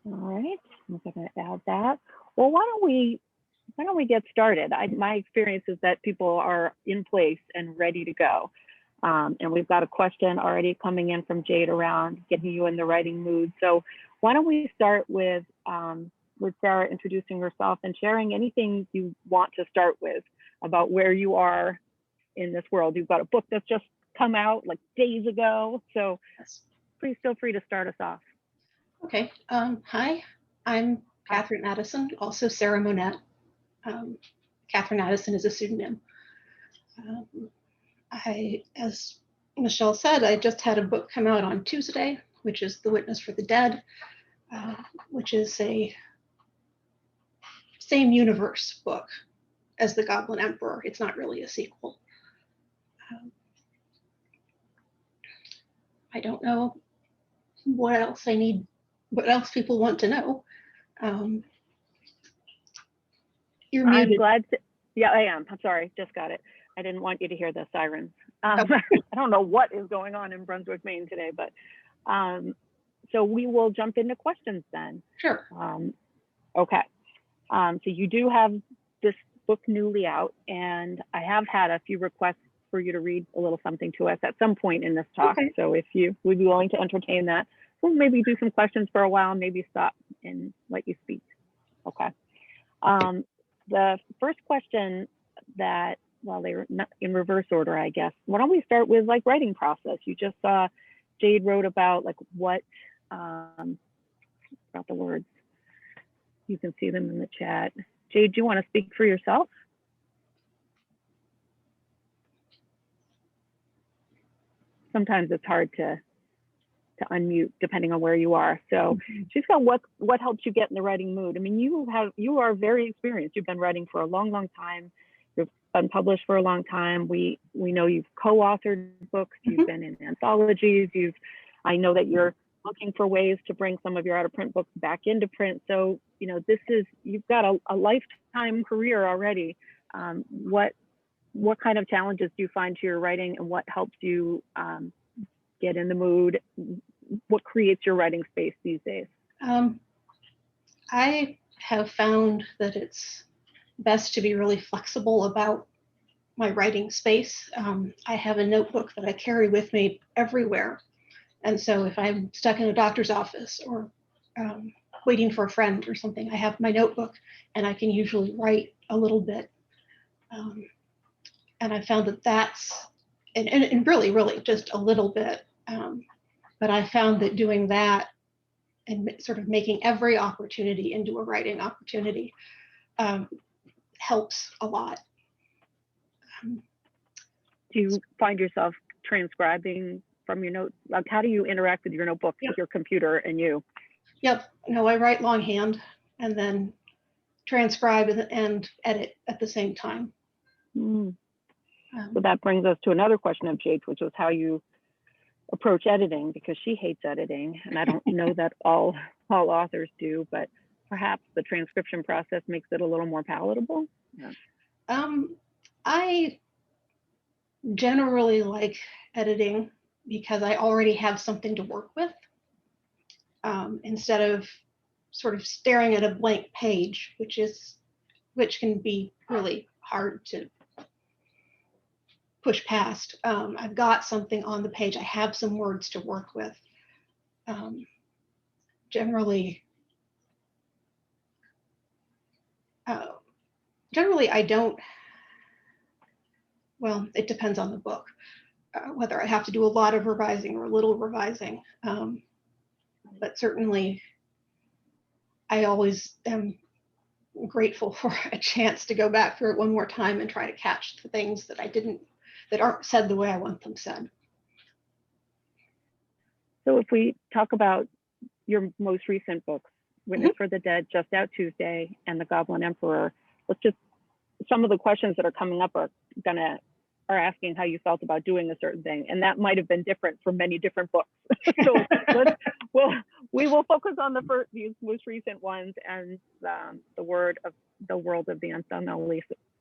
All right, I'm going to add that. Well, why don't we get started? My experience is that people are in place and ready to go. And we've got a question already coming in from Jade around getting you in the writing mood. So why don't we start with Sarah introducing herself and sharing anything you want to start with about where you are in this world. You've got a book that's just come out like days ago. So Yes. please feel free to start us off. Okay. Hi, I'm Katherine Addison, also Sarah Monette. Um, Katherine Addison is a pseudonym. Um, as Michelle said, I just had a book come out on Tuesday, which is The Witness for the Dead, uh, which is a same universe book as The Goblin Emperor. It's not really a sequel. Um, I don't know what else people want to know. Um, you're I'm muted. glad to, yeah, I am. I'm sorry, just got it. I didn't want you to hear the sirens. Oh. I don't know what is going on in Brunswick, Maine today, but so we will jump into questions then. Sure. Okay. So you do have this book newly out, and I have had a few requests for you to read a little something to us at some point in this talk. Okay. So if you would be willing to entertain that, we'll maybe do some questions for a while, maybe stop and let you speak. Okay. The first question that, well, they were not in reverse order, I guess. Why don't we start with like writing process? You just saw Jade wrote about like what, about the words. You can see them in the chat. Jade, do you want to speak for yourself? Sometimes it's hard to unmute depending on where you are. So she's got what helps you get in the writing mood. I mean, you are very experienced. You've been writing for a long, long time. You've been published for a long time. We know you've co-authored books. You've been in anthologies. I know that you're looking for ways to bring some of your out of print books back into print. So, you know, you've got a lifetime career already. What kind of challenges do you find to your writing, and what helps you get in the mood? What creates your writing space these days? I have found that it's best to be really flexible about my writing space. I have a notebook that I carry with me everywhere. And so if I'm stuck in a doctor's office or waiting for a friend or something, I have my notebook and I can usually write a little bit. And I found that that's, and really, really just a little bit. But I found that doing that and sort of making every opportunity into a writing opportunity helps a lot. Do you find yourself transcribing from your notes? Like, how do you interact with your notebook, with your computer and you? Yep. No, I write longhand and then transcribe and edit at the same time. So that brings us to another question of Jade's, which was how you approach editing, because she hates editing, and I don't know that all authors do, but perhaps the transcription process makes it a little more palatable. Yeah. I generally like editing because I already have something to work with, instead of sort of staring at a blank page, which can be really hard to push past. I've got something on the page. I have some words to work with. Generally, I don't. Well, it depends on the book, whether I have to do a lot of revising or a little revising. But certainly, I always am grateful for a chance to go back through it one more time and try to catch the things that that aren't said the way I want them said. So if we talk about your most recent books, Witness for the Dead, just out Tuesday, and The Goblin Emperor, some of the questions that are coming up are asking how you felt about doing a certain thing, and that might have been different for many different books. So we will focus on these most recent ones, and the world of the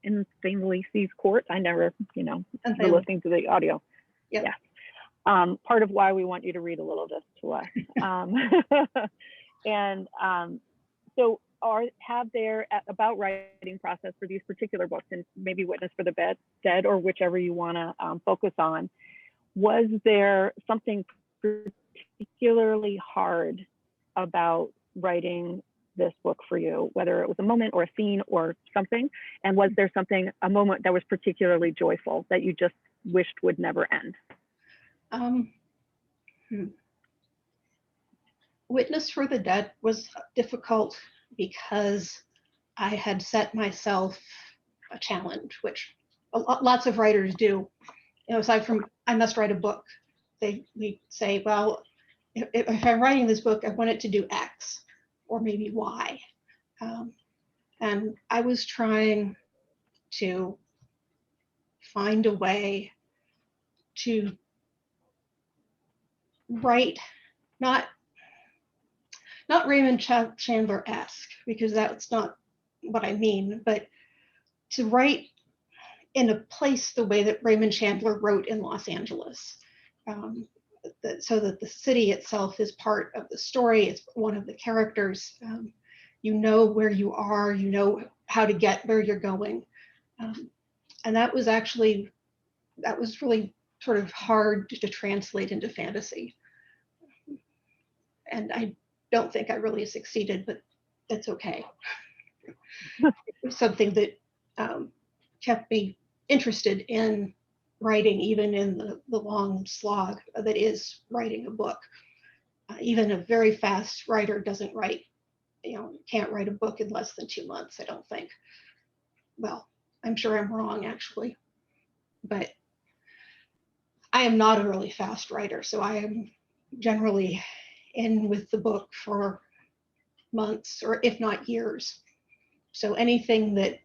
insanely seized court. I never, been listening to the audio. Yep. Yeah. Part of why we want you to read a little of this to us. And so have there about writing process for these particular books, and maybe Witness for the Dead or whichever you want to focus on, was there something particularly hard about writing this book for you, whether it was a moment or a scene or something? And was there a moment that was particularly joyful that you just wished would never end? Witness for the Dead was difficult because I had set myself a challenge, which lots of writers do. You know, aside from I must write a book, they say, well, if I'm writing this book, I want it to do X or maybe Y. And I was trying to find a way to write not Raymond Chandler-esque, because that's not what I mean, but to write in a place the way that Raymond Chandler wrote in Los Angeles, so that the city itself is part of the story. It's one of the characters. You know where you are, you know how to get where you're going. And that was really sort of hard to translate into fantasy. And I don't think I really succeeded, but that's okay. It was something that kept me interested in writing, even in the long slog that is writing a book. Even a very fast writer doesn't write, can't write a book in less than 2 months, I don't think. Well, I'm sure I'm wrong, actually. But I am not a really fast writer, so I am generally in with the book for months, or if not years. So anything that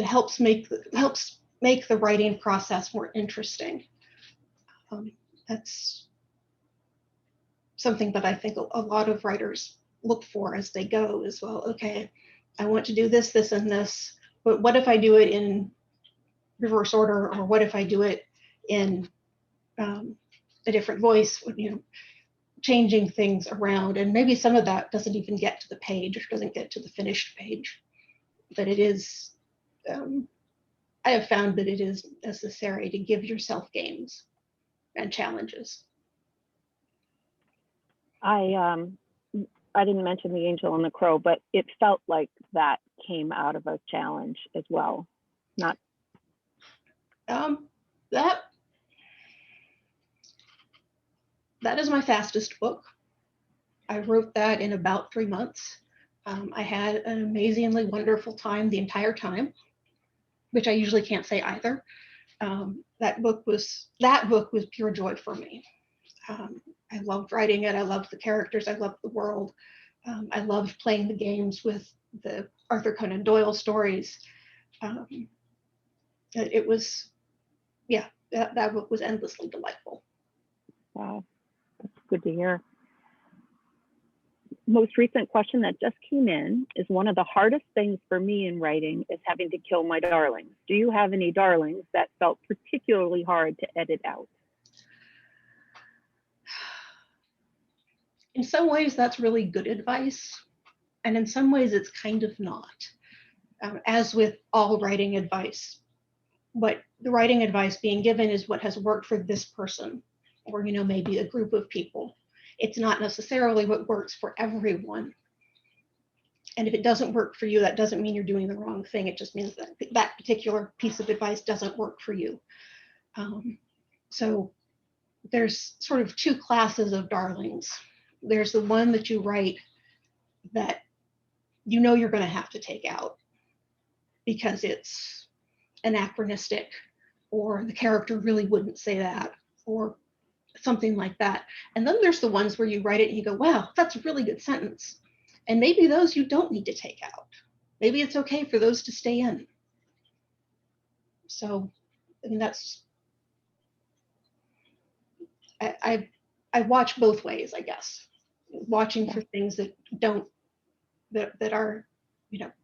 helps make the writing process more interesting. That's something that I think a lot of writers look for as they go as well. Okay, I want to do this, this, and this, but what if I do it in reverse order, or what if I do it in a different voice, changing things around. And maybe some of that doesn't even get to the page, or doesn't get to the finished page, but it is, I have found that it is necessary to give yourself games and challenges. I didn't mention The Angel and the Crow, but it felt like that came out of a challenge as well. Not that is my fastest book. I wrote that in about 3 months. I had an amazingly wonderful time the entire time, which I usually can't say either. That book was pure joy for me. I loved writing it. I loved the characters. I loved the world. I loved playing the games with the Arthur Conan Doyle stories. It was, that book was endlessly delightful. Wow, that's good to hear. Most recent question that just came in is, one of the hardest things for me in writing is having to kill my darlings. Do you have any darlings that felt particularly hard to edit out? In some ways, that's really good advice. And in some ways, it's kind of not. As with all writing advice, what the writing advice being given is what has worked for this person, or maybe a group of people. It's not necessarily what works for everyone. And if it doesn't work for you, that doesn't mean you're doing the wrong thing. It just means that that particular piece of advice doesn't work for you. So there's sort of 2 classes of darlings. There's the one that you write that you're going to have to take out because it's anachronistic, or the character really wouldn't say that, or something like that. And then there's the ones where you write it and you go, wow, that's a really good sentence. And maybe those you don't need to take out. Maybe it's okay for those to stay in. So, that's, I watch both ways, I guess. Watching for things that are,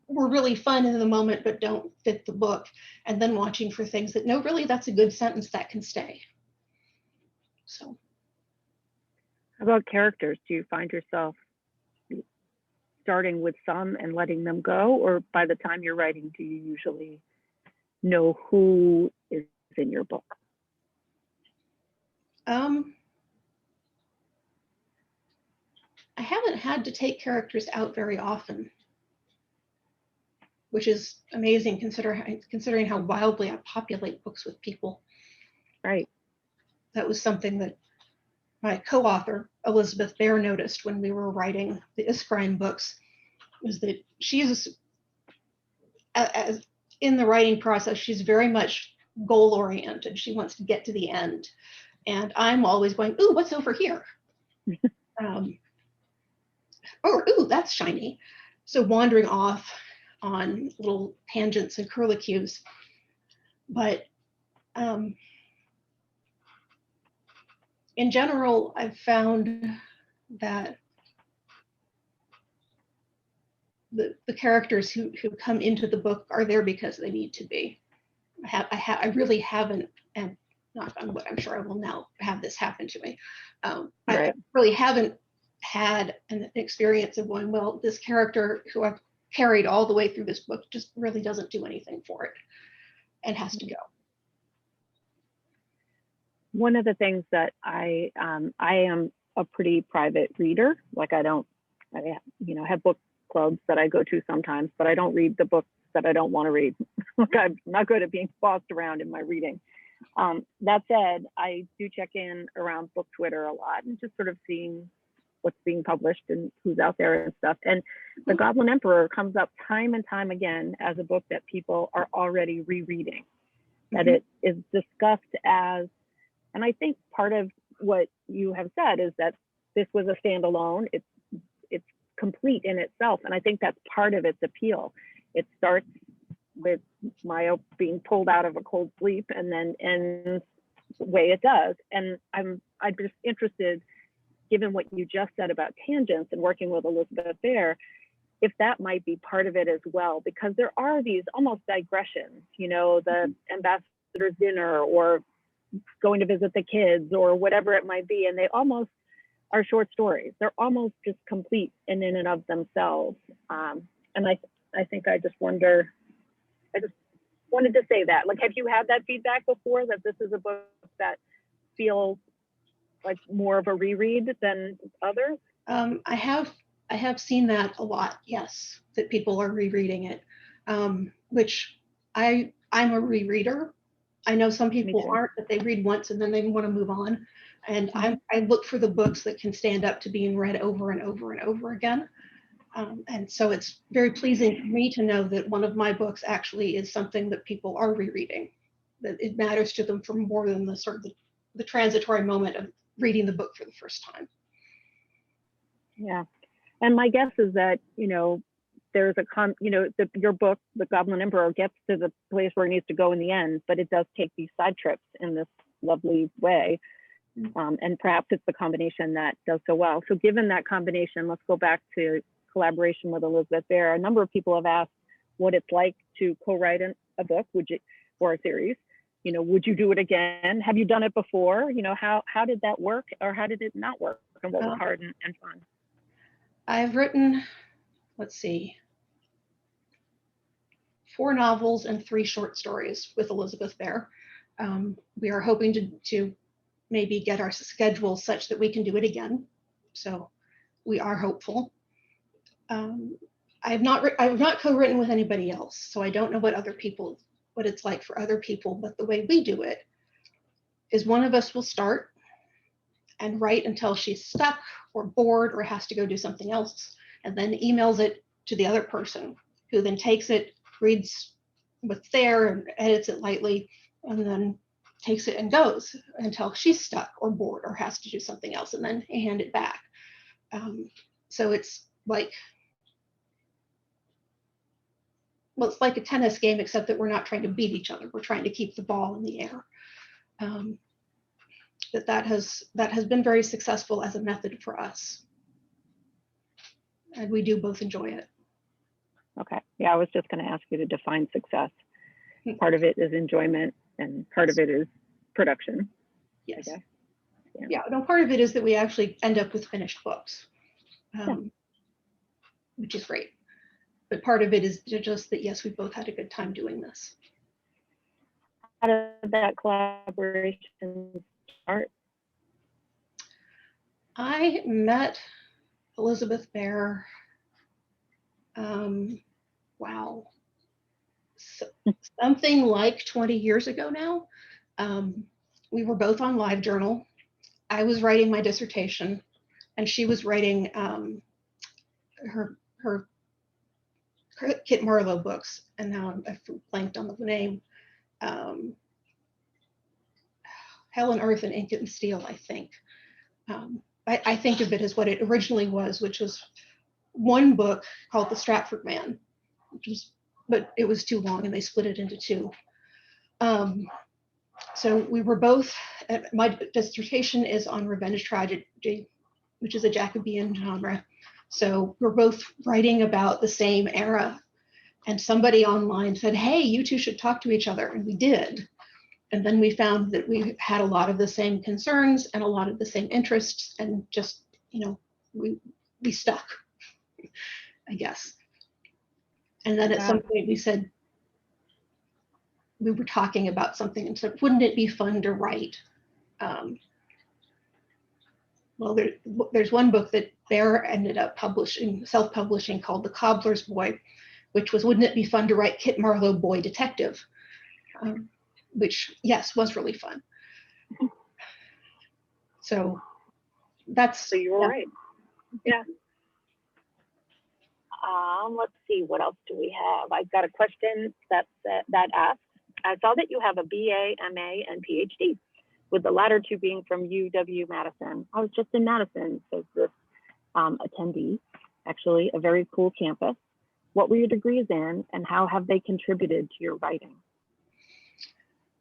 were really fun in the moment, but don't fit the book. And then watching for things that, no, really, that's a good sentence that can stay. So How about characters? Do you find yourself starting with some and letting them go, or by the time you're writing, do you usually know who is in your book? I haven't had to take characters out very often, which is amazing considering how wildly I populate books with people. Right. That was something that my co-author, Elizabeth Bear, noticed when we were writing the Iscrime books, was that she's, as in the writing process, she's very much goal-oriented. She wants to get to the end. And I'm always going, ooh, what's over here? Or, ooh, that's shiny. So wandering off on little tangents and curlicues. But in general, I've found that the characters who come into the book are there because they need to be. I really haven't, and knock on wood, I'm sure I will now have this happen to me. Right. I really haven't had an experience of going, well, this character who I've carried all the way through this book just really doesn't do anything for it and has to go. One of the things that I am a pretty private reader. Like I have book clubs that I go to sometimes, but I don't read the books that I don't want to read. Like I'm not good at being bossed around in my reading. That said, I do check in around book Twitter a lot and just sort of seeing what's being published and who's out there and stuff. And The Goblin Emperor comes up time and time again as a book that people are already rereading, that it is discussed as, and I think part of what you have said is that this was a standalone, it's complete in itself. And I think that's part of its appeal. It starts with Maya being pulled out of a cold sleep and then ends the way it does. And I'm just interested, given what you just said about tangents and working with Elizabeth Bear, if that might be part of it as well, because there are these almost digressions, the ambassador's dinner or going to visit the kids or whatever it might be. And they almost are short stories. They're almost just complete in and of themselves. And I think I just wanted to say that, like, have you had that feedback before, that this is a book that feels like more of a reread than others? I have seen that a lot, yes, that people are rereading it, which I'm a rereader. I know some people aren't, but they read once and then they want to move on. And I look for the books that can stand up to being read over and over and over again. And so it's very pleasing for me to know that one of my books actually is something that people are rereading, that it matters to them for more than the sort of the transitory moment of reading the book for the first time. Yeah. And my guess is that, there's your book, The Goblin Emperor, gets to the place where it needs to go in the end, but it does take these side trips in this lovely way. And perhaps it's the combination that does so well. So given that combination, let's go back to collaboration with Elizabeth Bear. A number of people have asked what it's like to co-write a book, or a series. Would you do it again? Have you done it before? How did that work, or how did it not work, and what was hard and fun? I've written, let's see, 4 novels and 3 short stories with Elizabeth Bear. We are hoping to maybe get our schedule such that we can do it again. So we are hopeful. I've not co-written with anybody else, so I don't know what it's like for other people, but the way we do it is one of us will start and write until she's stuck or bored or has to go do something else, and then emails it to the other person, who then takes it, reads what's there and edits it lightly, and then takes it and goes until she's stuck or bored or has to do something else, and then hand it back. So it's like, it's like a tennis game, except that we're not trying to beat each other. We're trying to keep the ball in the air. That has been very successful as a method for us. And we do both enjoy it. Okay. Yeah, I was just going to ask you to define success. Part of it is enjoyment and part of it is production. Yes. Yeah, no, part of it is that we actually end up with finished books, which is great. But part of it is just that, yes, we both had a good time doing this. How did that collaboration start? I met Elizabeth Bear, wow, something like 20 years ago now. We were both on LiveJournal. I was writing my dissertation, and she was writing her Kit Marlowe books, and now I've blanked on the name. Hell and Earth and Ink and Steel, I think. I think of it as what it originally was, which was one book called The Stratford Man, but it was too long and they split it into two. So we were both, my dissertation is on revenge tragedy, which is a Jacobean genre. So we're both writing about the same era. And somebody online said, hey, you two should talk to each other. And we did. And then we found that we had a lot of the same concerns and a lot of the same interests, and just, we stuck, I guess. And then at some point we said, we were talking about something and said, wouldn't it be fun to write? Well, there's one book that Bear ended up self-publishing called The Cobbler's Boy, which was, wouldn't it be fun to write Kit Marlowe Boy Detective? Which, yes, was really fun. So that's. So you were right. Yeah. Let's see, what else do we have? I've got a question that asks, I saw that you have a BA, MA, and PhD, with the latter two being from UW-Madison. I was just in Madison, says this attendee, actually a very cool campus. What were your degrees in, and how have they contributed to your writing?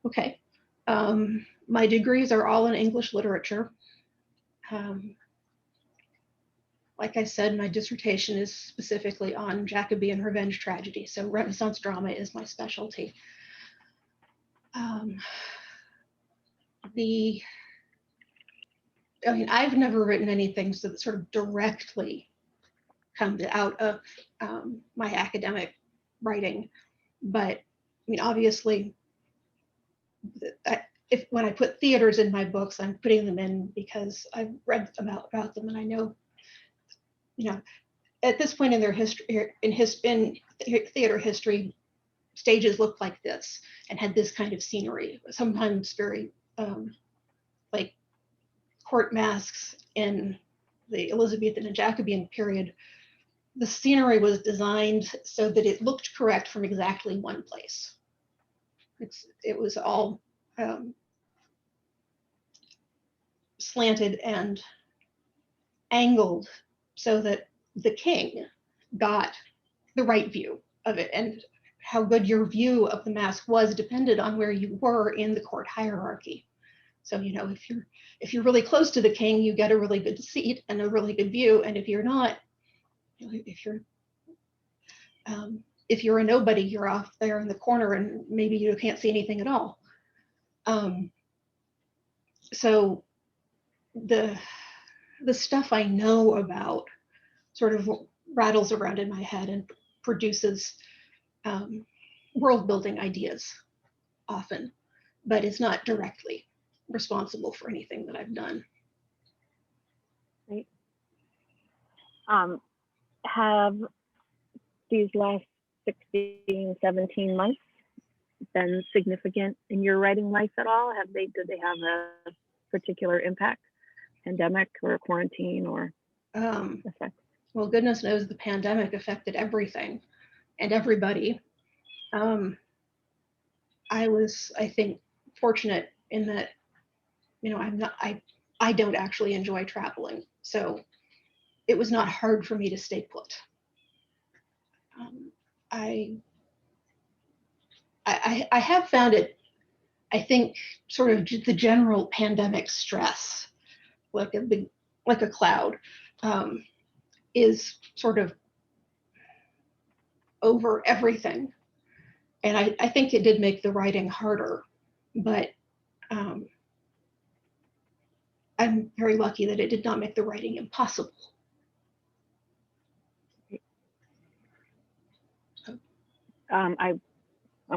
Okay. My degrees are all in English literature. Like I said, my dissertation is specifically on Jacobean revenge tragedy, so Renaissance drama is my specialty. I've never written anything that sort of directly comes out of my academic writing, but obviously, when I put theaters in my books, I'm putting them in because I've read about them, and I know, at this point in their history, in theater history, stages looked like this and had this kind of scenery, sometimes very like court masks in the Elizabethan and Jacobean period. The scenery was designed so that it looked correct from exactly one place. It was all slanted and angled so that the king got the right view of it, and how good your view of the mask was depended on where you were in the court hierarchy. So if you're really close to the king, you get a really good seat and a really good view, and if you're not, if you're a nobody, you're off there in the corner and maybe you can't see anything at all. So the stuff I know about sort of rattles around in my head and produces world building ideas often, but it's not directly responsible for anything that I've done. Right. Have these last 16, 17 months been significant in your writing life at all? Did they have a particular impact, pandemic or quarantine or effect? Well, goodness knows the pandemic affected everything and everybody. I was, I think, fortunate in that, I don't actually enjoy traveling, so it was not hard for me to stay put. I have found it, I think, sort of the general pandemic stress, like a cloud, is sort of over everything. And I think it did make the writing harder, but I'm very lucky that it did not make the writing impossible. I'm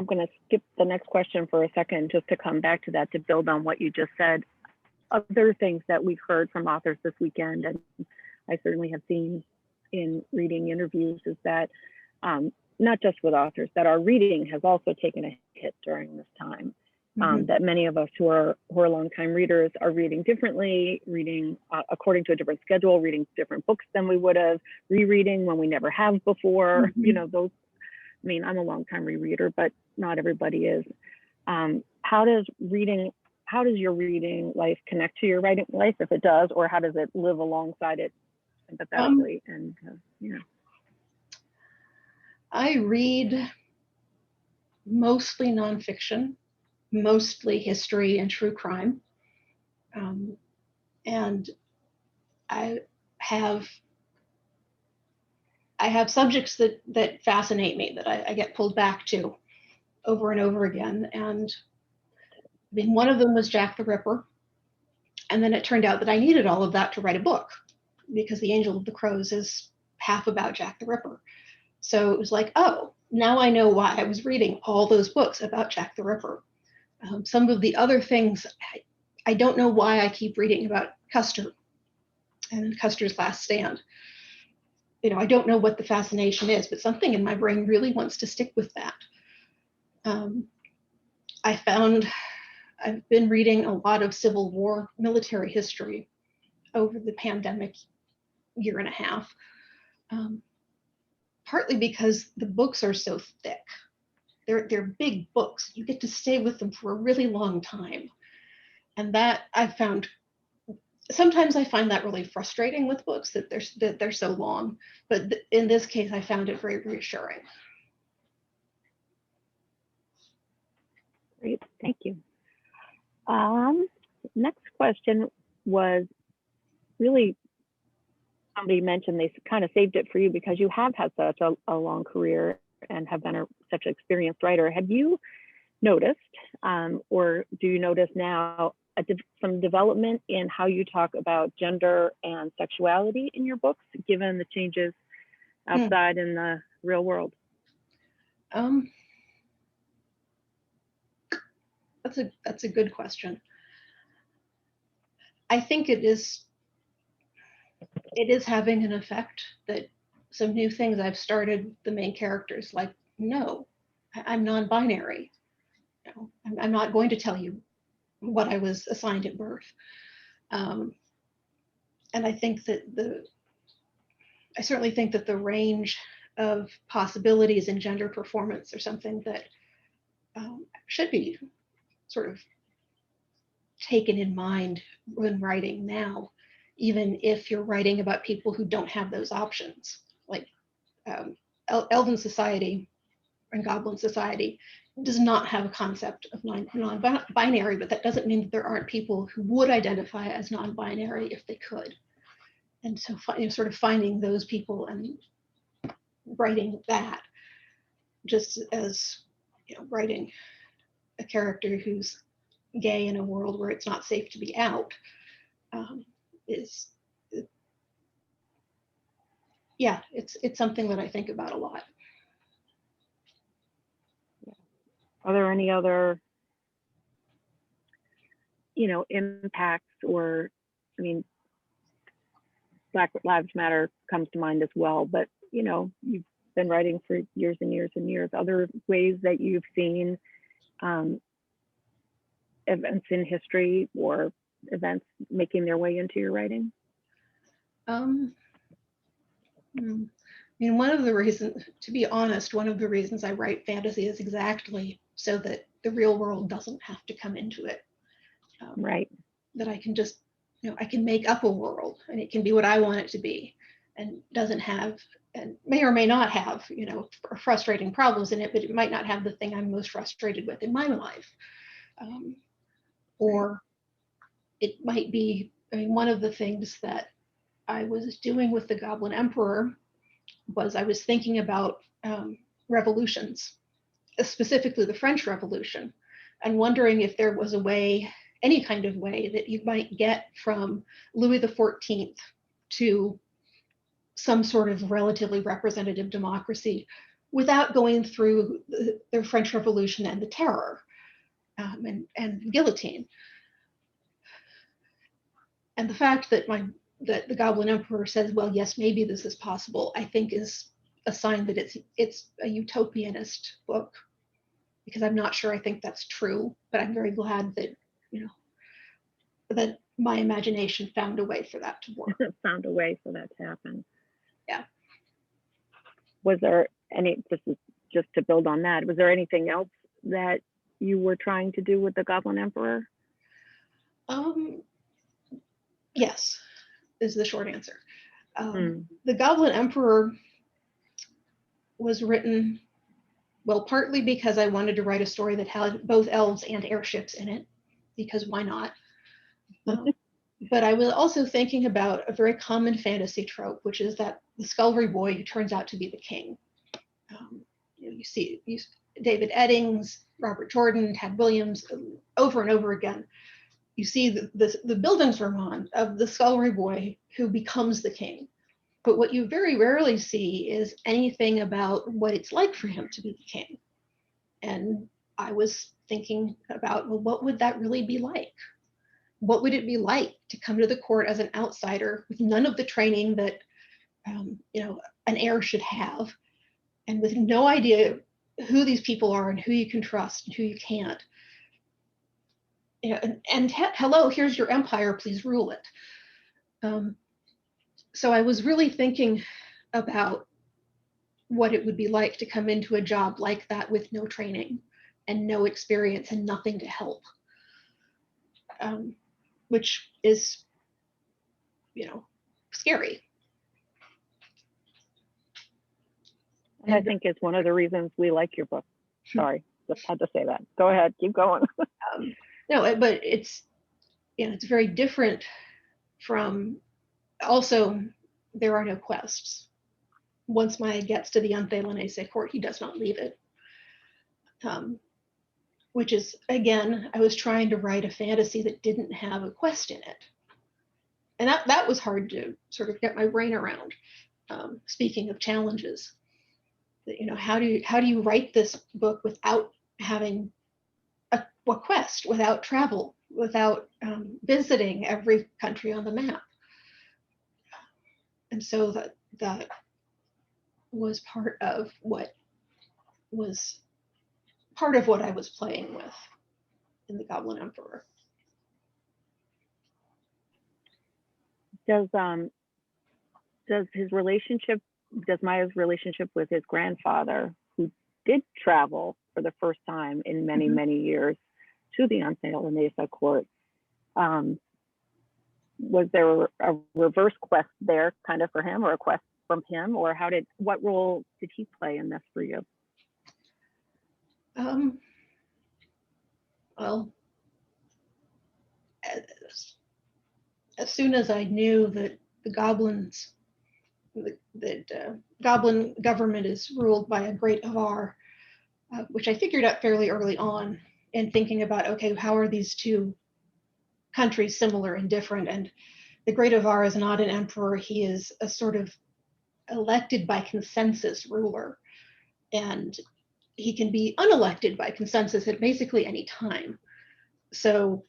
going to skip the next question for a second just to come back to that, to build on what you just said. Other things that we've heard from authors this weekend, and I certainly have seen in reading interviews, is that not just with authors, that our reading has also taken a hit during this time. That many of us who are longtime readers are reading differently, reading according to a different schedule, reading different books than we would have, rereading when we never have before. You know, those. I mean, I'm a longtime rereader, but not everybody is. How does your reading life connect to your writing life, if it does, or how does it live alongside it empathetically? And I read mostly nonfiction, mostly history and true crime. And I have subjects that fascinate me, that I get pulled back to over and over again. And I mean, one of them was Jack the Ripper. And then it turned out that I needed all of that to write a book, because The Angel of the Crows is half about Jack the Ripper. So it was like, oh, now I know why I was reading all those books about Jack the Ripper. Some of the other things, I don't know why I keep reading about Custer and Custer's Last Stand. You know, I don't know what the fascination is, but something in my brain really wants to stick with that. I've been reading a lot of Civil War military history over the pandemic year and a half, partly because the books are so thick. They're big books. You get to stay with them for a really long time. And that sometimes I find that really frustrating with books, that they're so long. But in this case, I found it very reassuring. Great, thank you. Next question was really, somebody mentioned they kind of saved it for you because you have had such a long career and have been such an experienced writer. Have you noticed, or do you notice now, some development in how you talk about gender and sexuality in your books, given the changes outside in the real world? That's a good question. I think it is having an effect, that some new things I've started the main characters like, no, I'm non-binary. You know, I'm not going to tell you what I was assigned at birth. And I think that I certainly think that the range of possibilities in gender performance are something that should be sort of taken in mind when writing now, even if you're writing about people who don't have those options. Like Elven Society and Goblin Society does not have a concept of non-binary, but that doesn't mean that there aren't people who would identify as non-binary if they could. And so sort of finding those people and writing that, just as writing a character who's gay in a world where it's not safe to be out, it's something that I think about a lot. Are there any other, impacts, or, I mean, Black Lives Matter comes to mind as well, but, you've been writing for years and years and years. Other ways that you've seen events in history or events making their way into your writing? I mean, one of the reasons I write fantasy is exactly so that the real world doesn't have to come into it. Right. That I can just, I can make up a world and it can be what I want it to be, and doesn't have, and may or may not have, frustrating problems in it, but it might not have the thing I'm most frustrated with in my life. Or it might be, one of the things that I was doing with the Goblin Emperor was I was thinking about revolutions, specifically the French Revolution, and wondering if there was a way any kind of way that you might get from Louis XIV to some sort of relatively representative democracy without going through the French Revolution and the Terror and guillotine. And the fact that the Goblin Emperor says, well, yes, maybe this is possible, I think is a sign that it's a utopianist book, because I'm not sure I think that's true, but I'm very glad that, that my imagination found a way for that to work. Found a way for that to happen. Yeah. Was there just to build on that, was there anything else that you were trying to do with the Goblin Emperor? Yes, is the short answer. The Goblin Emperor was written, well, partly because I wanted to write a story that had both elves and airships in it, because why not? But I was also thinking about a very common fantasy trope, which is that the scullery boy who turns out to be the king. You see David Eddings, Robert Jordan, Tad Williams, over and over again. You see the Bildungsroman of the scullery boy who becomes the king. But what you very rarely see is anything about what it's like for him to be the king. And I was thinking about, well, what would that really be like? What would it be like to come to the court as an outsider with none of the training that an heir should have, and with no idea who these people are and who you can trust and who you can't? Hello, here's your empire, please rule it. So I was really thinking about what it would be like to come into a job like that with no training and no experience and nothing to help, which is, scary. And I think it's one of the reasons we like your book. Sorry, just had to say that. Go ahead, keep going. No, but it's very different from, also, there are no quests. Once Maya gets to the Anthe court, he does not leave it. Which is, again, I was trying to write a fantasy that didn't have a quest in it. And that was hard to sort of get my brain around. Speaking of challenges, how do you write this book without having a quest, without travel, without visiting every country on the map? And so that was part of what I was playing with in the Goblin Emperor. Does Maya's relationship with his grandfather, who did travel for the first time in many, many years to the Anthe court, was there a reverse quest there kind of for him, or a quest from him, or what role did he play in this for you? Well, as soon as I knew that the goblins, that goblin government is ruled by a great Avar, which I figured out fairly early on in thinking about, okay, how are these two countries similar and different? And the great Avar is not an emperor. He is a sort of elected by consensus ruler. And he can be unelected by consensus at basically any time. So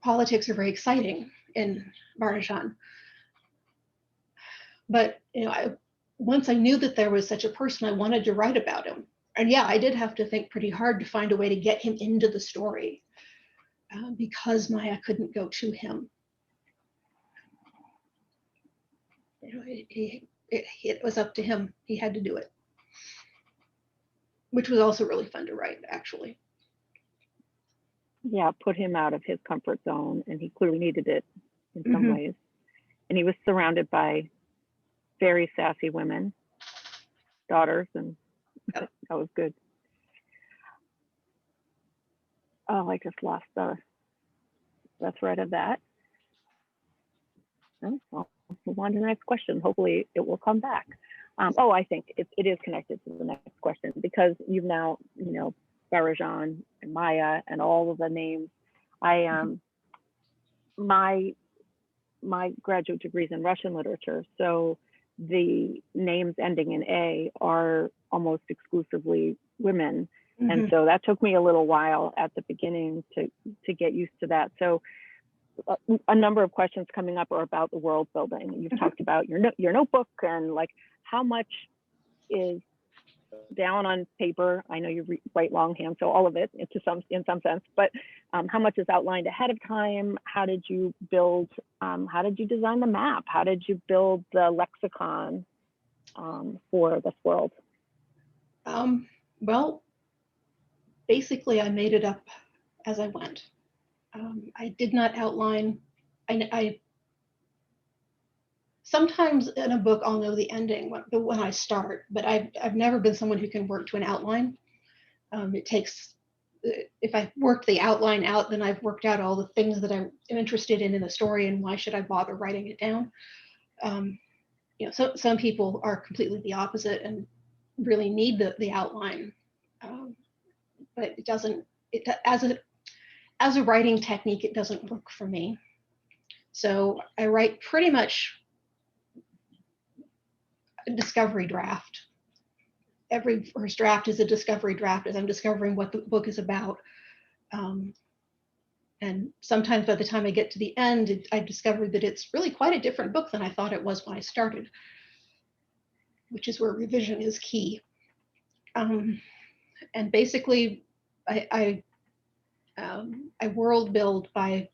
politics are very exciting in Barajan. But once I knew that there was such a person, I wanted to write about him. And yeah, I did have to think pretty hard to find a way to get him into the story, because Maya couldn't go to him. It was up to him. He had to do it, which was also really fun to write, actually. Yeah, put him out of his comfort zone, and he clearly needed it in some ways. And he was surrounded by very sassy women, daughters, and that was good. Oh, I just lost the thread of that. Oh, well, move on to the next question. Hopefully it will come back. I think it is connected to the next question, because you've now, Barajan and Maya and all of the names. I my graduate degree is in Russian literature, so the names ending in A are almost exclusively women. Mm-hmm. And so that took me a little while at the beginning to get used to that. So a number of questions coming up are about the world building. You've Mm-hmm. talked about your notebook and like how much is down on paper. I know you write longhand, so all of it in some sense, but how much is outlined ahead of time? How did you build, how did you design the map? How did you build the lexicon for this world? Well, basically I made it up as I went. I did not outline. I sometimes in a book I'll know the ending when I start, but I've never been someone who can work to an outline. It takes, if I've worked the outline out, then I've worked out all the things that I'm interested in the story, and why should I bother writing it down? So some people are completely the opposite and really need the outline, but it doesn't. As a writing technique, it doesn't work for me. So I write pretty much a discovery draft. Every first draft is a discovery draft as I'm discovering what the book is about. And sometimes by the time I get to the end, I discovered that it's really quite a different book than I thought it was when I started, which is where revision is key. And basically, I world build by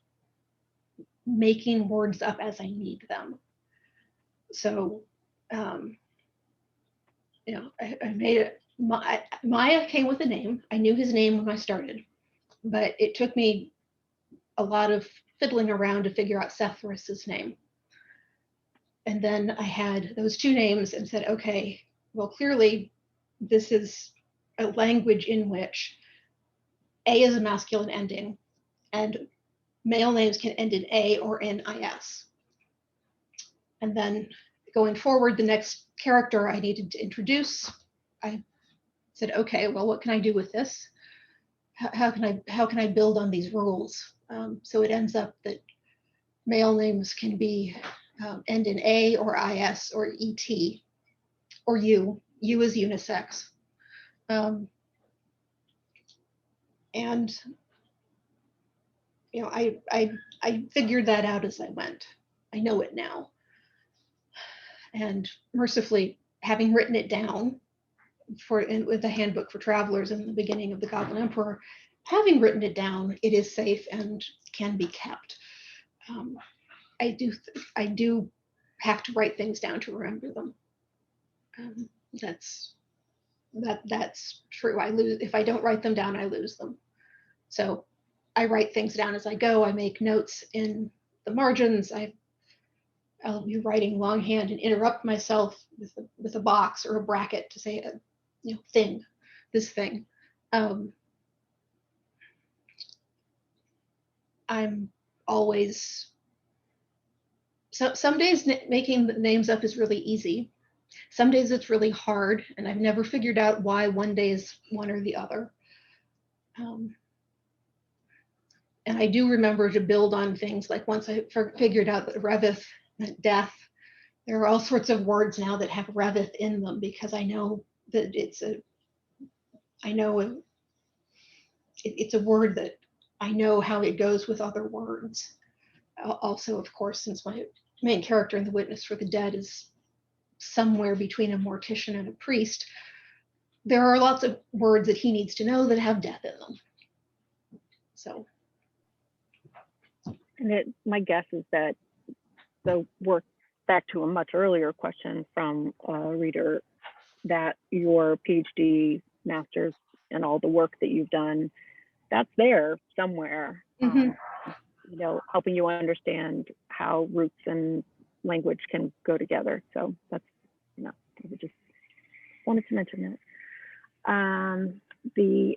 making words up as I need them. So, I made it. Maya came with a name. I knew his name when I started, but it took me a lot of fiddling around to figure out Sephiroth's name. And then I had those two names and said, okay, well, clearly this is a language in which A is a masculine ending and male names can end in A or NIS. And then going forward, the next character I needed to introduce, I said, okay, well, what can I do with this? How can I build on these rules? So it ends up that male names can be end in A or IS or ET or U. U is unisex. And I figured that out as I went. I know it now. And mercifully, having written it down with the handbook for travelers in the beginning of the Goblin Emperor, having written it down, it is safe and can be kept. I do have to write things down to remember them. That's true. I lose if I don't write them down. I lose them. So I write things down as I go. I make notes in the margins. I'll be writing longhand and interrupt myself with a box or a bracket to say thing, this thing. I'm always, so some days making the names up is really easy. Some days it's really hard, and I've never figured out why one day is one or the other. And I do remember to build on things, like once I figured out that Revith meant death. There are all sorts of words now that have Revith in them because I know that it's a word that I know how it goes with other words. Also, of course, since my main character in The Witness for the Dead is somewhere between a mortician and a priest, there are lots of words that he needs to know that have death in them. So. And my guess is that the work, back to a much earlier question from a reader, that your PhD, master's, and all the work that you've done, that's there somewhere, Mm-hmm. Helping you understand how roots and language can go together. So that's, I just wanted to mention that. And then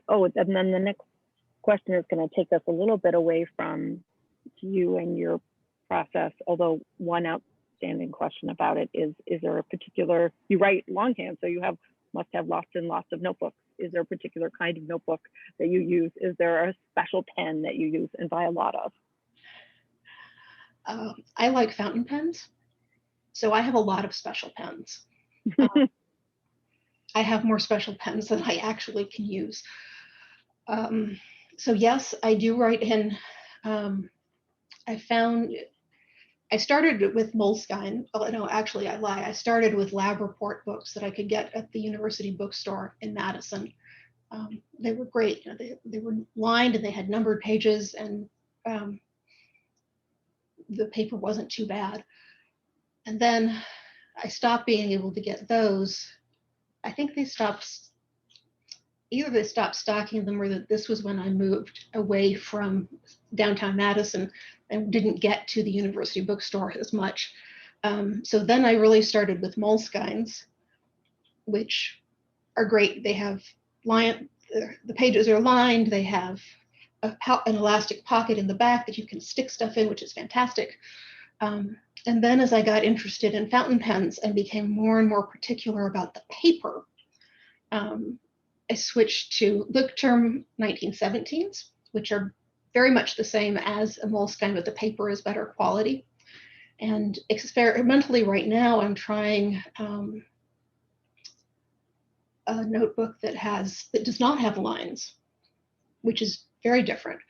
the next question is going to take us a little bit away from you and your process, although one outstanding question about it is there a particular, you write longhand, so you must have lots and lots of notebooks. Is there a particular kind of notebook that you use? Is there a special pen that you use and buy a lot of? I like fountain pens, so I have a lot of special pens. I have more special pens than I actually can use. So yes, I do write in. I started with Moleskine. Oh, no, actually, I lie. I started with lab report books that I could get at the university bookstore in Madison. They were great. They were lined and they had numbered pages, and the paper wasn't too bad. And then I stopped being able to get those. I think either they stopped stocking them, or that this was when I moved away from downtown Madison and didn't get to the university bookstore as much. So then I really started with Moleskines, which are great. They have the pages are lined. They have an elastic pocket in the back that you can stick stuff in, which is fantastic. And then as I got interested in fountain pens and became more and more particular about the paper, I switched to Lickterm 1917s, which are very much the same as a Moleskine, but the paper is better quality. And experimentally right now, I'm trying a notebook that does not have lines, which is very different,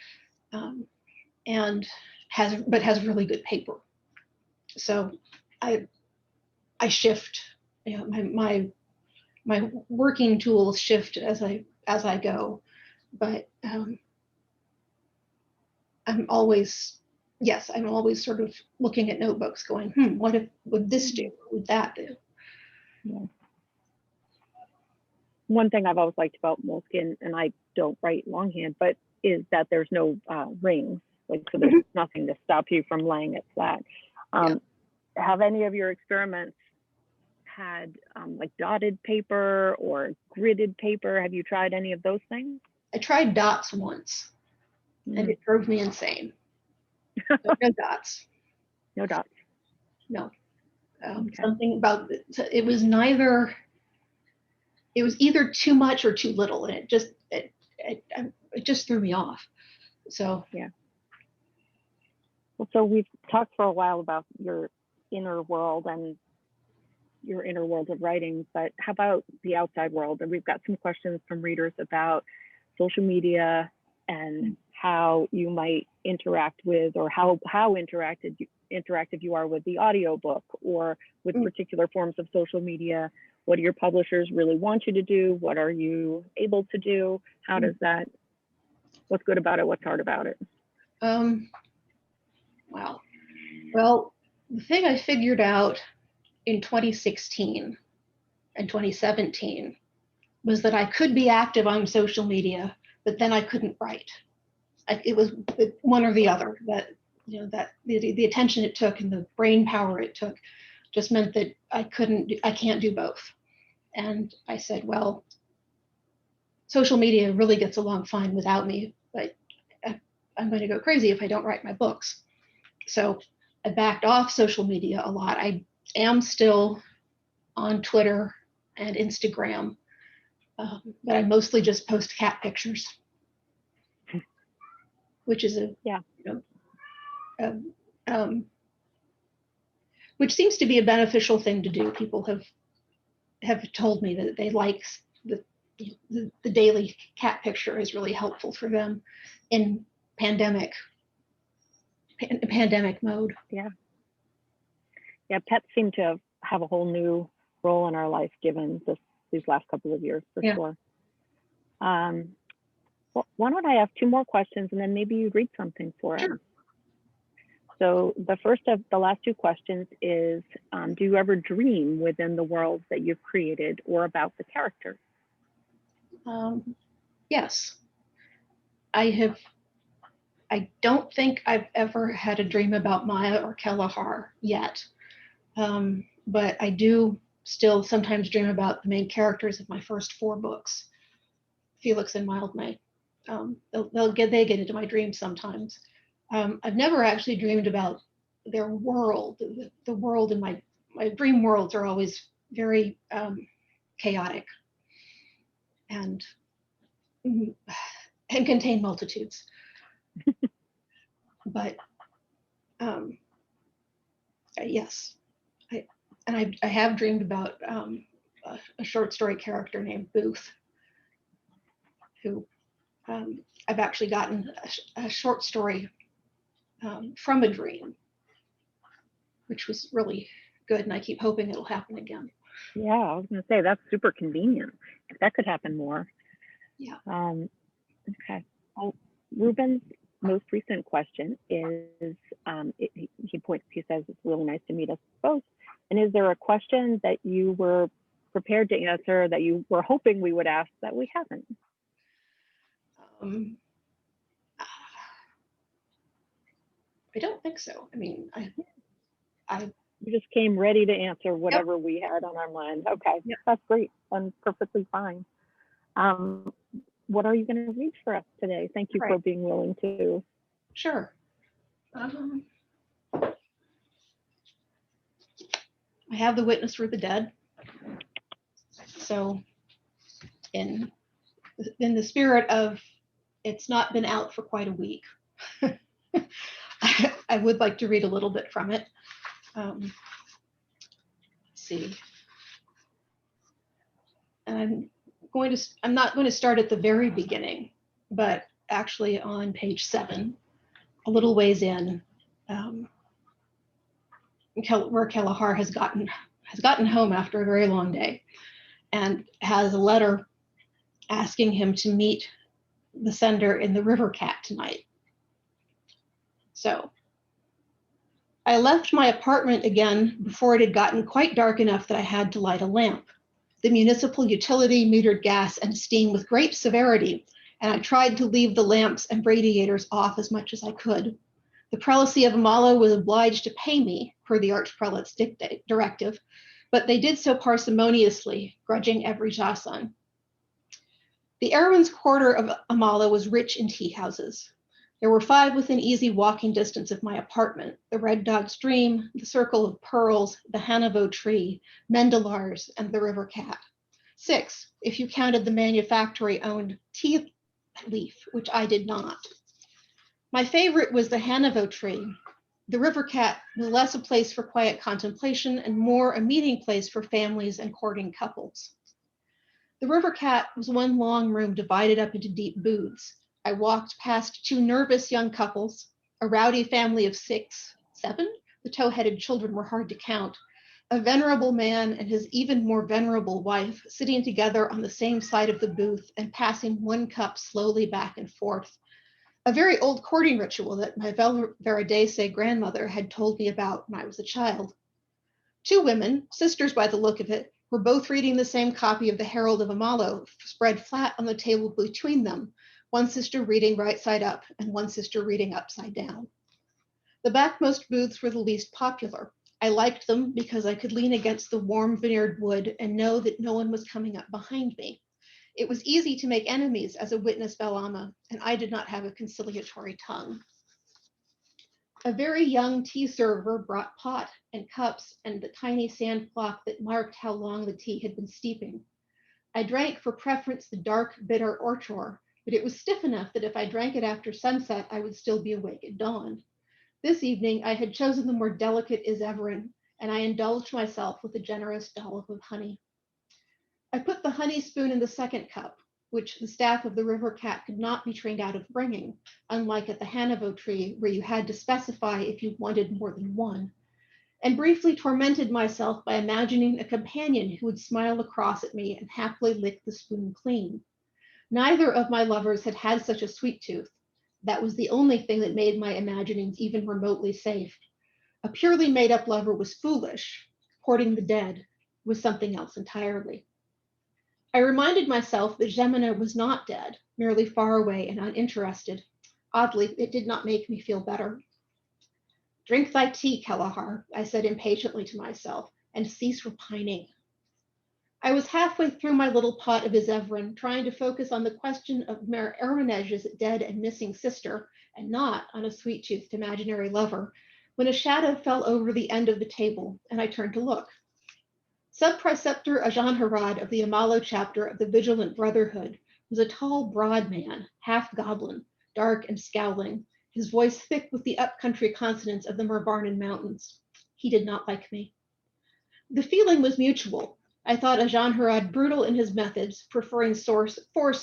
and has really good paper. So I shift, my working tools shift as I go, but I'm always sort of looking at notebooks going, what would this do? What would that do? Yeah. One thing I've always liked about Moleskine, and I don't write longhand, but is that there's no rings. Like, so there's nothing to stop you from laying it flat. Have any of your experiments had like dotted paper or gridded paper? Have you tried any of those things? I tried dots once, and it drove me insane. No dots. No dots. No. Something about it was neither. It was either too much or too little, and it just threw me off. So yeah. Well, so we've talked for a while about your inner world and your inner world of writing, but how about the outside world? And we've got some questions from readers about social media and how you might interact with, or how interactive you are with the audiobook or with particular forms of social media. What do your publishers really want you to do? What are you able to do? How does that, what's good about it? What's hard about it? Wow. Well, the thing I figured out in 2016 and 2017 was that I could be active on social media, but then I couldn't write. It was one or the other. That the attention it took and the brain power it took just meant that I can't do both. And I said, well, social media really gets along fine without me, but I'm going to go crazy if I don't write my books. So I backed off social media a lot. I am still on Twitter and Instagram, but I mostly just post cat pictures, which is which seems to be a beneficial thing to do. People have told me that they like the daily cat picture is really helpful for them in pandemic mode. Yeah, pets seem to have a whole new role in our life given these last couple of years, for sure. Well, why don't I ask two more questions and then maybe you read something for us? So the first of the last two questions is, do you ever dream within the world that you've created or about the characters? Yes. I don't think I've ever had a dream about Maya or Kelleher yet, but I do still sometimes dream about the main characters of my first 4 books, Felix and Mildmay. They get into my dreams sometimes. I've never actually dreamed about their world. The world in my dream worlds are always very chaotic and contain multitudes. But Yes, I have dreamed about a short story character named Booth, who I've actually gotten a short story from a dream, which was really good, and I keep hoping it'll happen again. Yeah, I was going to say that's super convenient. If that could happen more. Yeah. Okay. Well, Ruben's most recent question is, he says, it's really nice to meet us both. And is there a question that you were prepared to answer that you were hoping we would ask that we haven't? I don't think so. I mean, You just came ready to answer whatever we had on our mind. Okay, that's great and perfectly fine. What are you going to read for us today? Thank you for being willing to. Sure. I have The Witness for the Dead. So in the spirit of it's not been out for quite a week, I would like to read a little bit from it. Let's see. And I'm not going to start at the very beginning, but actually on page 7, a little ways in, where Kalahar has gotten home after a very long day, and has a letter asking him to meet the sender in the River Cat tonight. So I left my apartment again before it had gotten quite dark enough that I had to light a lamp. The municipal utility metered gas and steam with great severity, and I tried to leave the lamps and radiators off as much as I could. The prelacy of Amala was obliged to pay me, per the archprelate's directive, but they did so parsimoniously, grudging every jasan. The Erewhon's quarter of Amala was rich in tea houses. There were 5 within easy walking distance of my apartment: the Red Dog's Dream, the Circle of Pearls, the Hanovo Tree, Mendelar's, and the River Cat. 6, if you counted the manufactory-owned Tea Leaf, which I did not. My favorite was the Hanovo Tree. The River Cat was less a place for quiet contemplation and more a meeting place for families and courting couples. The River Cat was one long room divided up into deep booths. I walked past 2 nervous young couples, a rowdy family of 6, 7, the tow-headed children were hard to count, a venerable man and his even more venerable wife sitting together on the same side of the booth and passing one cup slowly back and forth, a very old courting ritual that my Veradese grandmother had told me about when I was a child. 2 women, sisters by the look of it, were both reading the same copy of the Herald of Amalo, spread flat on the table between them, one sister reading right side up and one sister reading upside down. The backmost booths were the least popular. I liked them because I could lean against the warm veneered wood and know that no one was coming up behind me. It was easy to make enemies as a witness Belama, and I did not have a conciliatory tongue. A very young tea server brought pot and cups and the tiny sand clock that marked how long the tea had been steeping. I drank for preference the dark, bitter orchor, but it was stiff enough that if I drank it after sunset, I would still be awake at dawn. This evening, I had chosen the more delicate Isevrin, and I indulged myself with a generous dollop of honey. I put the honey spoon in the second cup, which the staff of the River Cat could not be trained out of bringing, unlike at the Hanovo Tree, where you had to specify if you wanted more than one, and briefly tormented myself by imagining a companion who would smile across at me and happily lick the spoon clean. Neither of my lovers had had such a sweet tooth. That was the only thing that made my imaginings even remotely safe. A purely made-up lover was foolish. Courting the dead was something else entirely. I reminded myself that Gemina was not dead, merely far away and uninterested. Oddly, it did not make me feel better. Drink thy tea, Kalahar, I said impatiently to myself, and cease repining. I was halfway through my little pot of Isevrin, trying to focus on the question of Mer Ermeneg's dead and missing sister, and not on a sweet-toothed imaginary lover, when a shadow fell over the end of the table, and I turned to look. Sub-Preceptor Ajanharad of the Amalo chapter of the Vigilant Brotherhood was a tall, broad man, half-goblin, dark and scowling, his voice thick with the up-country consonants of the Mervarnan Mountains. He did not like me. The feeling was mutual. I thought Ajanharad brutal in his methods, preferring force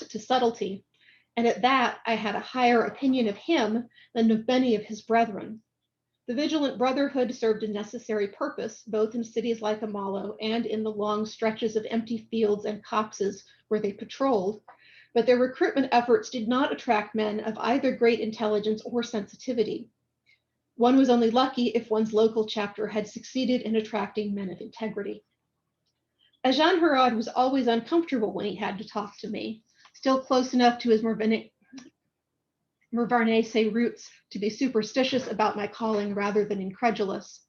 to subtlety, and at that I had a higher opinion of him than of many of his brethren. The Vigilant Brotherhood served a necessary purpose, both in cities like Amalo and in the long stretches of empty fields and copses where they patrolled, but their recruitment efforts did not attract men of either great intelligence or sensitivity. One was only lucky if one's local chapter had succeeded in attracting men of integrity. Ajanharad was always uncomfortable when he had to talk to me, still close enough to his Mervarnese roots to be superstitious about my calling rather than incredulous.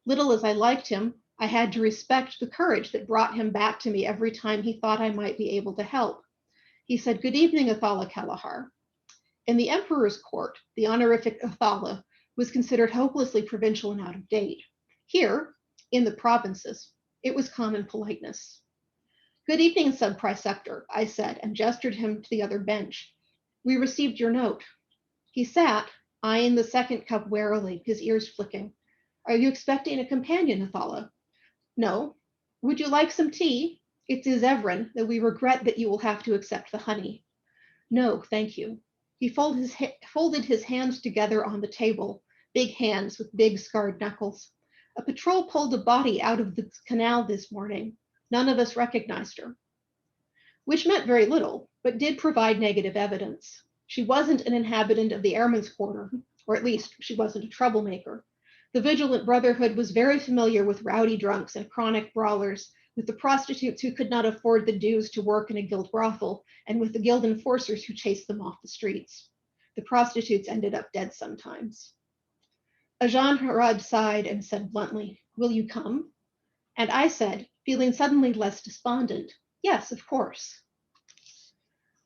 Little as I liked him, I had to respect the courage that brought him back to me every time he thought I might be able to help. He said, "Good evening, Athala Kalahar." In the emperor's court, the honorific Athala was considered hopelessly provincial and out of date. Here, in the provinces, it was common politeness. "Good evening, sub-preceptor," I said, and gestured him to the other bench. "We received your note." He sat, eyeing the second cup warily, his ears flicking. "Are you expecting a companion, Athala?" "No." "Would you like some tea? It's Evren, though we regret that you will have to accept the honey." "No, thank you." He folded his hands together on the table, big hands with big scarred knuckles. "A patrol pulled a body out of the canal this morning. None of us recognized her." Which meant very little, but did provide negative evidence. She wasn't an inhabitant of the Airmen's Quarter, or at least she wasn't a troublemaker. The Vigilant Brotherhood was very familiar with rowdy drunks and chronic brawlers, with the prostitutes who could not afford the dues to work in a guild brothel, and with the guild enforcers who chased them off the streets. The prostitutes ended up dead sometimes. Ajanharad sighed and said bluntly, "Will you come?" And I said, feeling suddenly less despondent, "Yes, of course."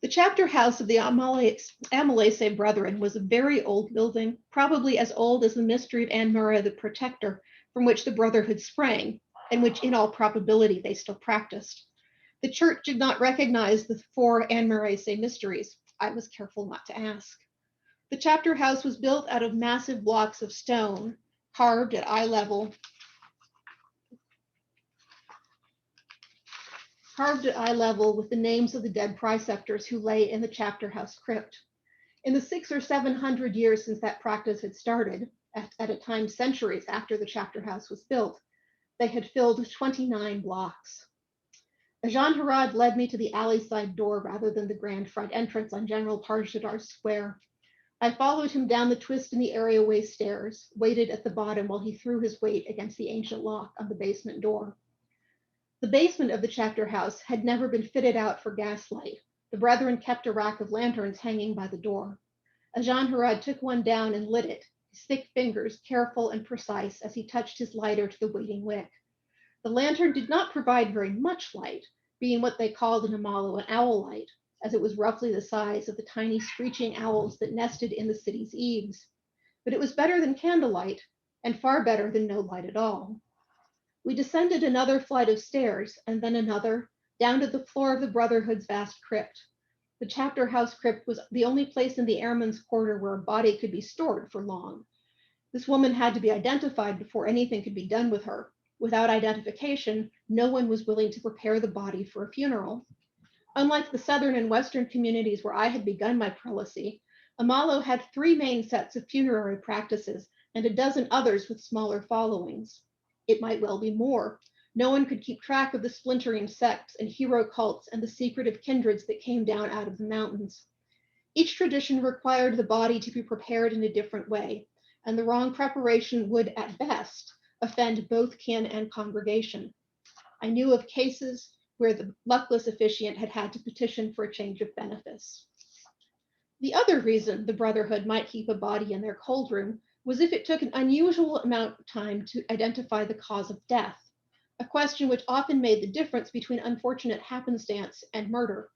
The chapter house of the Amalese Brethren was a very old building, probably as old as the mystery of Anmura the Protector, from which the Brotherhood sprang, and which in all probability they still practiced. The church did not recognize the 4 Anmurese mysteries. I was careful not to ask. The chapter house was built out of massive blocks of stone, carved at eye level with the names of the dead preceptors who lay in the chapter house crypt. In the 600 or 700 years since that practice had started, at a time centuries after the chapter house was built, they had filled 29 blocks. Ajanharad led me to the alley side door rather than the grand front entrance on General Parshadar Square. I followed him down the twist in the areaway stairs, waited at the bottom while he threw his weight against the ancient lock on the basement door. The basement of the chapter house had never been fitted out for gaslight. The brethren kept a rack of lanterns hanging by the door. Ajanharad took one down and lit it, his thick fingers careful and precise as he touched his lighter to the waiting wick. The lantern did not provide very much light, being what they called in Amalo an owl light, as it was roughly the size of the tiny screeching owls that nested in the city's eaves. But it was better than candlelight, and far better than no light at all. We descended another flight of stairs, and then another, down to the floor of the Brotherhood's vast crypt. The chapter house crypt was the only place in the Airmen's Quarter where a body could be stored for long. This woman had to be identified before anything could be done with her. Without identification, no one was willing to prepare the body for a funeral. Unlike the southern and western communities where I had begun my prelacy, Amalo had 3 main sets of funerary practices and a dozen others with smaller followings. It might well be more. No one could keep track of the splintering sects and hero cults and the secretive kindreds that came down out of the mountains. Each tradition required the body to be prepared in a different way, and the wrong preparation would, at best, offend both kin and congregation. I knew of cases where the luckless officiant had had to petition for a change of benefice. The other reason the Brotherhood might keep a body in their cold room was if it took an unusual amount of time to identify the cause of death, a question which often made the difference between unfortunate happenstance and murder.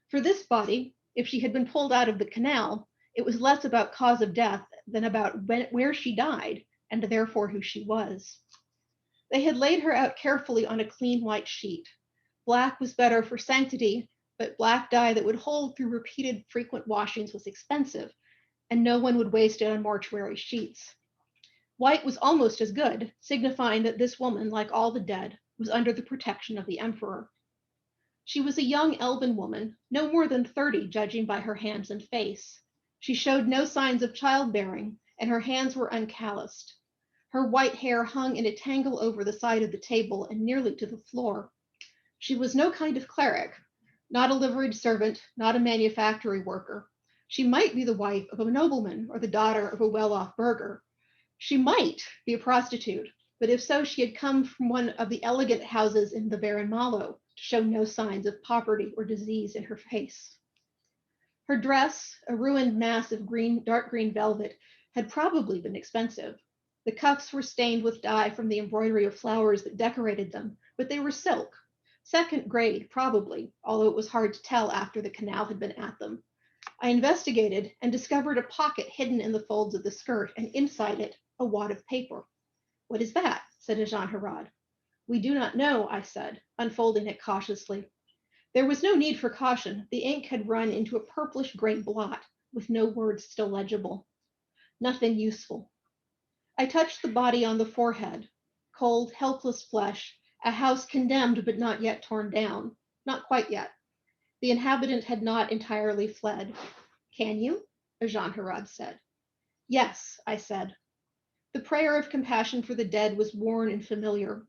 For this body, if she had been pulled out of the canal, it was less about cause of death than about where she died, and therefore who she was. They had laid her out carefully on a clean white sheet. Black was better for sanctity, but black dye that would hold through repeated frequent washings was expensive, and no one would waste it on mortuary sheets. White was almost as good, signifying that this woman, like all the dead, was under the protection of the emperor. She was a young elven woman, no more than 30, judging by her hands and face. She showed no signs of childbearing, and her hands were uncalloused. Her white hair hung in a tangle over the side of the table and nearly to the floor. She was no kind of cleric, not a liveried servant, not a manufactory worker. She might be the wife of a nobleman or the daughter of a well-off burgher. She might be a prostitute, but if so, she had come from one of the elegant houses in the Baron Malo to show no signs of poverty or disease in her face. Her dress, a ruined mass of dark green velvet, had probably been expensive. The cuffs were stained with dye from the embroidery of flowers that decorated them, but they were silk. Second grade, probably, although it was hard to tell after the canal had been at them. I investigated and discovered a pocket hidden in the folds of the skirt, and inside it, a wad of paper. "What is that?" said Jean Herod. "We do not know," I said, unfolding it cautiously. There was no need for caution. The ink had run into a purplish-gray blot, with no words still legible. Nothing useful. I touched the body on the forehead. Cold, helpless flesh, a house condemned but not yet torn down. Not quite yet. The inhabitant had not entirely fled. "Can you?" Jean Herod said. "Yes," I said. The prayer of compassion for the dead was worn and familiar.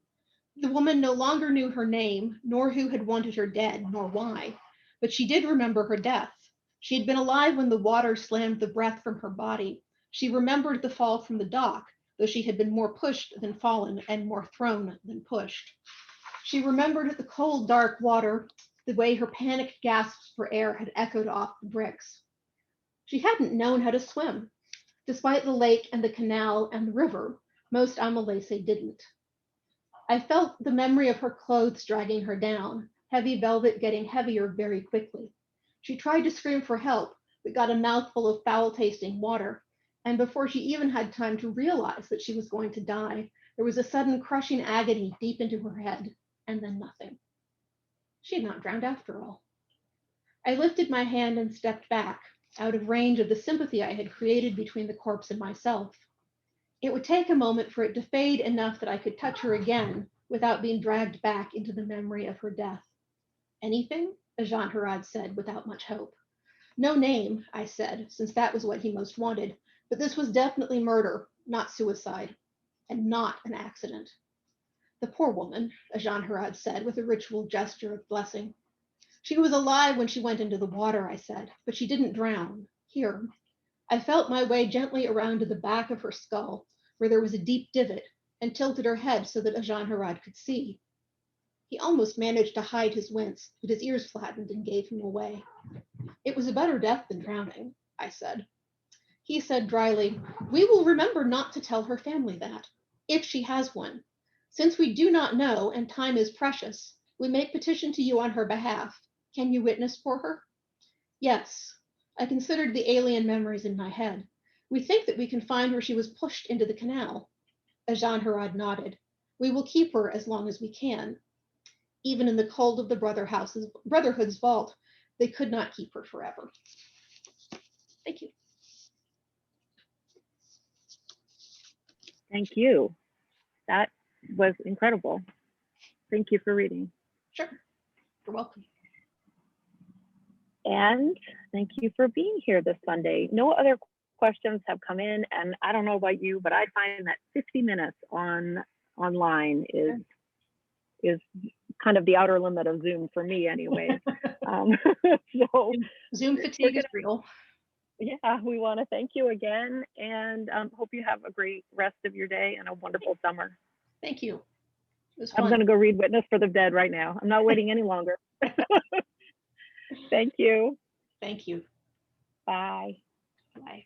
The woman no longer knew her name, nor who had wanted her dead, nor why, but she did remember her death. She had been alive when the water slammed the breath from her body. She remembered the fall from the dock, though she had been more pushed than fallen and more thrown than pushed. She remembered the cold, dark water, the way her panicked gasps for air had echoed off the bricks. She hadn't known how to swim. Despite the lake and the canal and the river, most Amalese didn't. I felt the memory of her clothes dragging her down, heavy velvet getting heavier very quickly. She tried to scream for help, but got a mouthful of foul-tasting water, and before she even had time to realize that she was going to die, there was a sudden crushing agony deep into her head, and then nothing. She had not drowned after all. I lifted my hand and stepped back, out of range of the sympathy I had created between the corpse and myself. It would take a moment for it to fade enough that I could touch her again without being dragged back into the memory of her death. "Anything?" Jean Herod said without much hope. "No name," I said, since that was what he most wanted, but this was definitely murder, not suicide, and not an accident. "The poor woman," Jean Herod said with a ritual gesture of blessing. "She was alive when she went into the water," I said, "but she didn't drown. Here." I felt my way gently around to the back of her skull, where there was a deep divot, and tilted her head so that Jean Herod could see. He almost managed to hide his wince, but his ears flattened and gave him away. "It was a better death than drowning," I said. He said dryly, "We will remember not to tell her family that, if she has one. Since we do not know and time is precious, we may petition to you on her behalf. Can you witness for her?" "Yes." I considered the alien memories in my head. "We think that we can find where she was pushed into the canal." Jean Herod nodded. "We will keep her as long as we can." Even in the cold of the Brotherhood's vault, they could not keep her forever. Thank you. Thank you. That was incredible. Thank you for reading. Sure. You're welcome. And thank you for being here this Sunday. No other questions have come in, and I don't know about you, but I find that 50 minutes online is kind of the outer limit of Zoom for me anyway. So Zoom fatigue is real. Yeah, we want to thank you again, and hope you have a great rest of your day and a wonderful summer. Thank you. It was fun. I'm going to go read Witness for the Dead right now. I'm not waiting any longer. Thank you. Thank you. Bye. Bye.